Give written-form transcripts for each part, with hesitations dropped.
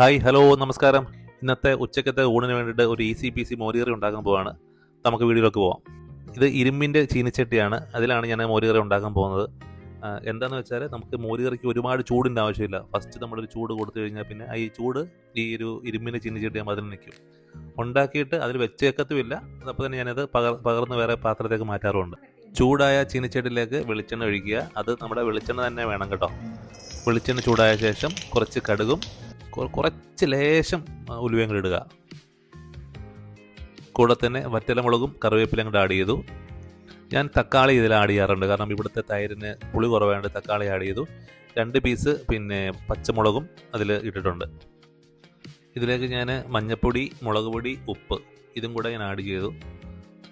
Hi hello നമസ്കാരം. ഇന്നത്തെ ഉച്ചക്കത്തെ ഊണിന് വേണ്ടിയിട്ട് ഒരു ഈസി പീസി മോരുകറി ഉണ്ടാക്കാൻ പോവാണ്. നമുക്ക് വീഡിയോയിലേക്ക് പോവാം. ഇത് ഇരുമ്പിൻ്റെ ചീനിച്ചട്ടിയാണ്. അതിലാണ് ഞാൻ മോരുകറി ഉണ്ടാക്കാൻ പോകുന്നത്. എന്താണെന്ന് വെച്ചാൽ നമുക്ക് മോരുകറിക്ക് ഒരുപാട് ചൂടിൻ്റെ ആവശ്യമില്ല. ഫസ്റ്റ് നമ്മളൊരു ചൂട് കൊടുത്തു കഴിഞ്ഞാൽ പിന്നെ ഈ ചൂട് ഈ ഒരു ഇരുമ്പിൻ്റെ ചീനിച്ചട്ടിയാകുമ്പോൾ അതിൽ നിൽക്കും. ഉണ്ടാക്കിയിട്ട് അതിൽ വെച്ചേക്കത്തുമില്ല. അപ്പോൾ തന്നെ ഞാനത് പകർന്ന് വേറെ പാത്രത്തേക്ക് മാറ്റാറുമുണ്ട്. ചൂടായ ചീനിച്ചട്ടിയിലേക്ക് വെളിച്ചെണ്ണ ഒഴിക്കുക. അത് നമ്മുടെ വെളിച്ചെണ്ണ തന്നെ വേണം കേട്ടോ. വെളിച്ചെണ്ണ ചൂടായ ശേഷം കുറച്ച് കടുകും കുറച്ച് ലേശം ഉലുവയും കൂടി ഇടുക. കൂടെ തന്നെ വറ്റലമുളകും കറിവേപ്പിലയും കൂടെ ആഡ് ചെയ്തു. ഞാൻ തക്കാളി ഇതിൽ ആഡ് ചെയ്യാറുണ്ട്, കാരണം ഇവിടുത്തെ തൈരിന് പുളി കുറവായതുകൊണ്ട് തക്കാളി ആഡ് ചെയ്തു. 2 പീസ് പച്ചമുളകും അതിൽ ഇട്ടിട്ടുണ്ട്. ഇതിലേക്ക് ഞാൻ മഞ്ഞൾപ്പൊടി, മുളക് പൊടി, ഉപ്പ് ഇതും കൂടെ ഞാൻ ആഡ് ചെയ്തു.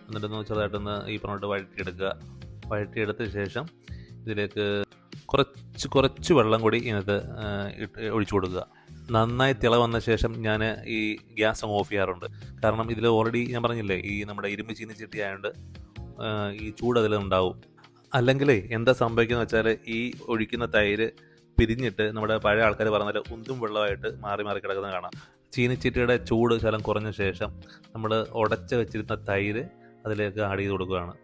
എന്നിട്ടൊന്ന് ചെറുതായിട്ടൊന്ന് ഈ പറഞ്ഞിട്ട് വഴറ്റിയെടുക്കുക. വഴറ്റിയെടുത്ത ശേഷം ഇതിലേക്ക് കുറച്ച് വെള്ളം കൂടി ഇതിനകത്ത് ഒഴിച്ചു കൊടുക്കുക. നന്നായി തിള വന്ന ശേഷം ഞാൻ ഈ ഗ്യാസ് അങ്ങ് ഓഫ് ചെയ്യാറുണ്ട്. കാരണം ഇതിൽ ഓൾറെഡി ഞാൻ പറഞ്ഞില്ലേ, ഈ നമ്മുടെ ഇരുമ്പ് ചീനിച്ചട്ടി ആയതുകൊണ്ട് ഈ ചൂട് അതിലുണ്ടാവും. അല്ലെങ്കിൽ എന്താ സംഭവിക്കുന്നത് വെച്ചാൽ ഈ ഒഴിക്കുന്ന തൈര് പിരിഞ്ഞിട്ട് നമ്മുടെ പഴയ ആൾക്കാർ പറഞ്ഞാൽ ഉന്തും വെള്ളമായിട്ട് മാറി മാറി കിടക്കുന്നത് കാണാം. ചീനിച്ചട്ടിയുടെ ചൂട് ശകലം കുറഞ്ഞ ശേഷം നമ്മൾ ഉടച്ച് വെച്ചിരുന്ന തൈര് അതിലേക്ക് ആഡ് ചെയ്ത് കൊടുക്കുകയാണ്.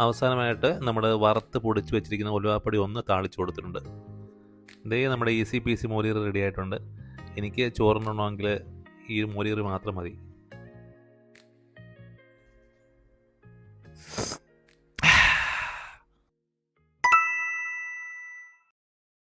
അവസാനമായിട്ട് നമ്മൾ വറുത്ത് പൊടിച്ച് വെച്ചിരിക്കുന്ന ഉലുവാപ്പൊടി ഒന്ന് താളിച്ച് കൊടുത്തിട്ടുണ്ട്. ഇതേ നമ്മുടെ ഈസി പീസി മോരുകറി റെഡി ആയിട്ടുണ്ട്. എനിക്ക് ചോറുണ്ണണമെങ്കിൽ ഈ മോരുകറി മാത്രം മതി.